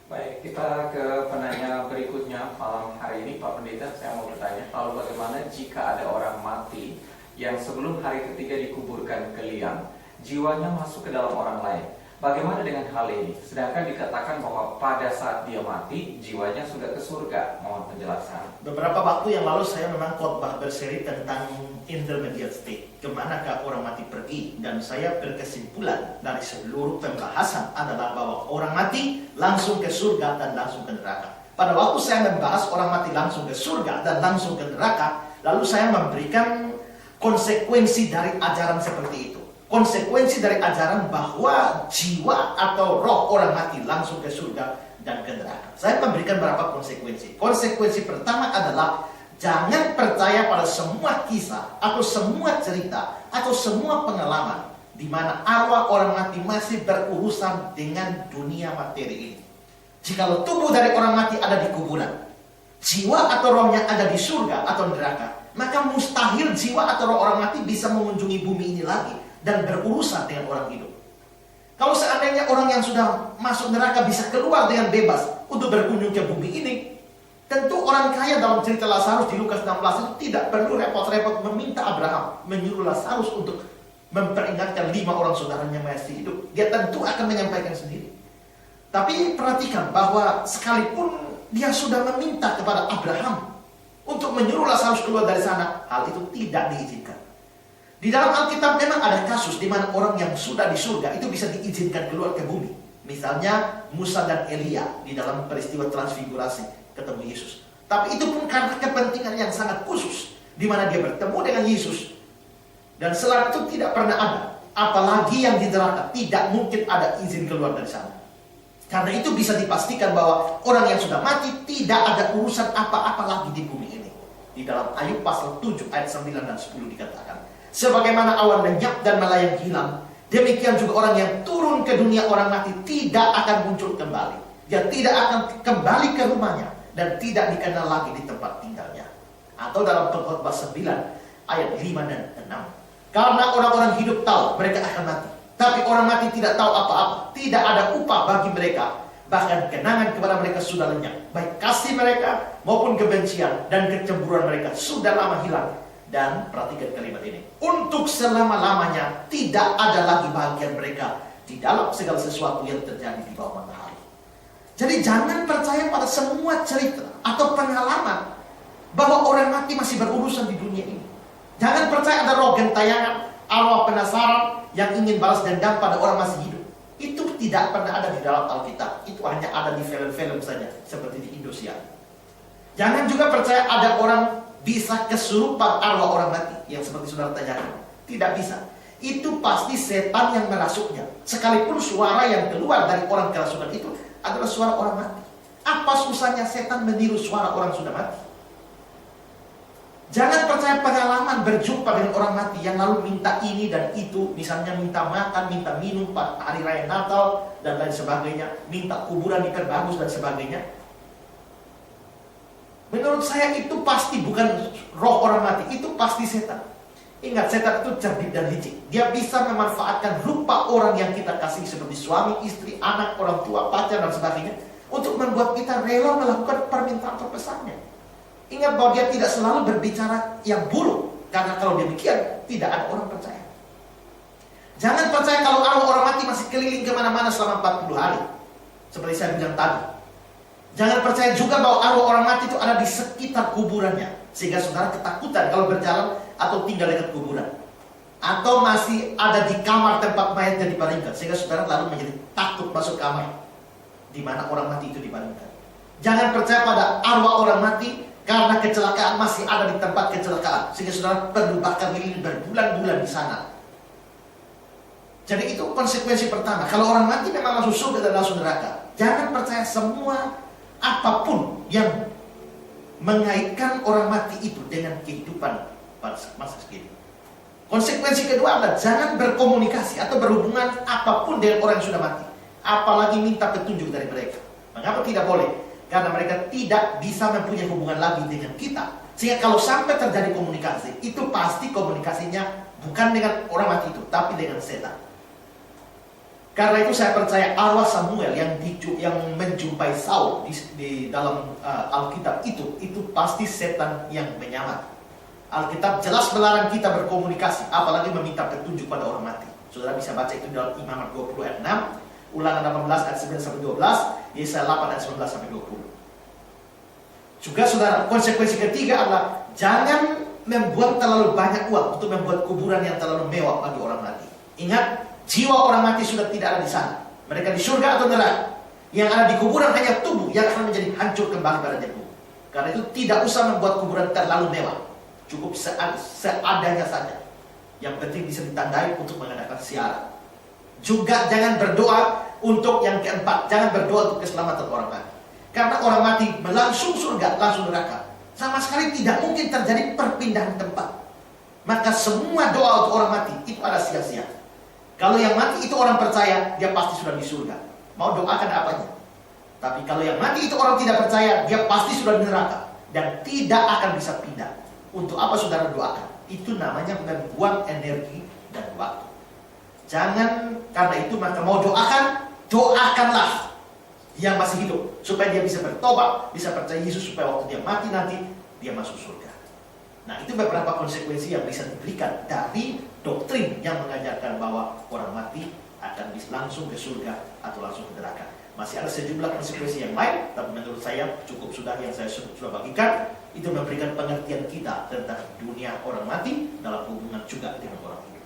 Baik, kita ke penanya berikutnya malam hari ini, Pak Pendeta. Saya mau bertanya, lalu bagaimana jika ada orang mati yang sebelum hari ketiga dikuburkan ke liang, jiwanya masuk ke dalam orang lain? Bagaimana dengan hal ini? Sedangkan dikatakan bahwa pada saat dia mati, jiwanya sudah ke surga. Mohon penjelasan. Beberapa waktu yang lalu saya memang khotbah berseri tentang intermediate state, kemanakah orang mati pergi, dan saya berkesimpulan dari seluruh pembahasan adalah bahwa orang mati langsung ke surga dan langsung ke neraka. Pada waktu saya membahas orang mati langsung ke surga dan langsung ke neraka, lalu saya memberikan konsekuensi dari ajaran seperti itu. Konsekuensi dari ajaran bahwa jiwa atau roh orang mati langsung ke surga dan ke neraka. Saya memberikan beberapa konsekuensi. Konsekuensi pertama adalah jangan percaya pada semua kisah atau semua cerita atau semua pengalaman di mana arwah orang mati masih berurusan dengan dunia materi ini. Jikalau tubuh dari orang mati ada di kuburan, jiwa atau rohnya ada di surga atau neraka, maka mustahil jiwa atau roh orang mati bisa mengunjungi bumi ini lagi dan berurusan dengan orang hidup. Kalau seandainya orang yang sudah masuk neraka bisa keluar dengan bebas untuk berkunjung ke bumi ini, tentu orang kaya dalam cerita Lazarus di Lukas 16 itu tidak perlu repot-repot meminta Abraham menyuruh Lazarus untuk memperingatkan 5 orang saudaranya masih hidup. Dia tentu akan menyampaikan sendiri. Tapi perhatikan bahwa sekalipun dia sudah meminta kepada Abraham untuk menyuruh Lazarus keluar dari sana, hal itu tidak diizinkan. Di dalam Alkitab memang ada kasus di mana orang yang sudah di surga itu bisa diizinkan keluar ke bumi. Misalnya Musa dan Elia di dalam peristiwa transfigurasi ketemu Yesus. Tapi itu pun karena kepentingan yang sangat khusus, di mana dia bertemu dengan Yesus. Dan selain itu tidak pernah ada. Apalagi yang di neraka, tidak mungkin ada izin keluar dari sana. Karena itu bisa dipastikan bahwa orang yang sudah mati tidak ada urusan apa-apa lagi di bumi ini. Di dalam Ayub pasal 7 ayat 9 dan 10 dikatakan, sebagaimana awan lenyap dan melayang hilang, demikian juga orang yang turun ke dunia orang mati tidak akan muncul kembali. Dia tidak akan kembali ke rumahnya dan tidak dikenal lagi di tempat tinggalnya. Atau dalam Pengkhotbah 9 ayat 5 dan 6. Karena orang-orang hidup tahu mereka akan mati, tapi orang mati tidak tahu apa-apa. Tidak ada upah bagi mereka. Bahkan kenangan kepada mereka sudah lenyap. Baik kasih mereka maupun kebencian dan kecemburuan mereka sudah lama hilang. Dan perhatikan kalimat ini, untuk selama-lamanya tidak ada lagi bahagian mereka di dalam segala sesuatu yang terjadi di bawah matahari. Jadi jangan percaya pada semua cerita atau pengalaman bahwa orang mati masih berurusan di dunia ini. Jangan percaya ada roh gentayangan, arwah penasaran yang ingin balas dendam pada orang masih hidup. Itu tidak pernah ada di dalam Alkitab. Itu hanya ada di film-film saja, seperti di Indosiar. Jangan juga percaya ada orang bisa kesurupan arwah orang mati yang seperti saudara tanyakan. Tidak bisa. Itu pasti setan yang merasuknya. Sekalipun suara yang keluar dari orang kerasukan itu adalah suara orang mati. Apa susahnya setan meniru suara orang sudah mati? Jangan percaya pengalaman berjumpa dengan orang mati yang lalu minta ini dan itu. Misalnya minta makan, minta minum pada hari raya Natal dan lain sebagainya. Minta kuburan diperbagus dan sebagainya. Menurut saya itu pasti bukan roh orang mati, itu pasti setan. Ingat, setan itu cerdik dan licik. Dia bisa memanfaatkan rupa orang yang kita kasih seperti suami, istri, anak, orang tua, pacar dan sebagainya untuk membuat kita rela melakukan permintaan terpesannya. Ingat bahwa dia tidak selalu berbicara yang buruk, karena kalau demikian tidak ada orang percaya. Jangan percaya kalau arwah orang mati masih keliling kemana-mana selama 40 hari, seperti saya bilang tadi. Jangan percaya juga bahwa arwah orang mati itu ada di sekitar kuburannya, sehingga saudara ketakutan kalau berjalan atau tinggal dekat kuburan. Atau masih ada di kamar tempat mayatnya dibaringkan, sehingga saudara lalu menjadi takut masuk kamar di mana orang mati itu dibaringkan. Jangan percaya pada arwah orang mati karena kecelakaan masih ada di tempat kecelakaan, sehingga saudara perlu bakal keliling berbulan-bulan di sana. Jadi itu konsekuensi pertama. Kalau orang mati memang langsung surga dan langsung neraka. Jangan percaya semua apapun yang mengaitkan orang mati itu dengan kehidupan pada masa kini. Konsekuensi kedua adalah jangan berkomunikasi atau berhubungan apapun dengan orang yang sudah mati, apalagi minta petunjuk dari mereka. Mengapa tidak boleh? Karena mereka tidak bisa mempunyai hubungan lagi dengan kita. Sehingga kalau sampai terjadi komunikasi, itu pasti komunikasinya bukan dengan orang mati itu, tapi dengan setan. Karena itu saya percaya arwah Samuel yang menjumpai Saul di dalam Alkitab itu pasti setan yang menyamar. Alkitab jelas melarang kita berkomunikasi, apalagi meminta petunjuk pada orang mati. Saudara bisa baca itu dalam Imamat 20 ayat 6, Ulangan 18 ayat 9 sampai 12, Yesaya 8 ayat 19 sampai 20. Juga saudara, konsekuensi ketiga adalah jangan membuat terlalu banyak uang untuk membuat kuburan yang terlalu mewah bagi orang mati. Ingat, jiwa orang mati sudah tidak ada di sana. Mereka di surga atau neraka. Yang ada di kuburan hanya tubuh yang akan menjadi hancur kembali pada debu. Karena itu tidak usah membuat kuburan terlalu mewah. Cukup seadanya saja. Yang penting bisa ditandai untuk mengadakan ziarah. Juga jangan berdoa untuk yang keempat. Jangan berdoa untuk keselamatan orang mati. Karena orang mati langsung surga, langsung neraka. Sama sekali tidak mungkin terjadi perpindahan tempat. Maka semua doa untuk orang mati itu ada sia-sia. Kalau yang mati itu orang percaya, dia pasti sudah di surga. Mau doakan apanya. Tapi kalau yang mati itu orang tidak percaya, dia pasti sudah di neraka. Dan tidak akan bisa pindah. Untuk apa saudara doakan? Itu namanya membuang energi dan waktu. Jangan karena itu maka mau doakan, doakanlah yang masih hidup. Supaya dia bisa bertobat, bisa percaya Yesus. Supaya waktu dia mati nanti, dia masuk surga. Nah, itu beberapa konsekuensi yang bisa diberikan dari doktrin yang mengajarkan bahwa orang mati akan bisa langsung ke surga atau langsung ke neraka. Masih ada sejumlah konsekuensi yang lain, tapi menurut saya cukup sudah yang saya sudah bagikan. Itu memberikan pengertian kita tentang dunia orang mati dalam hubungan juga dengan orang hidup.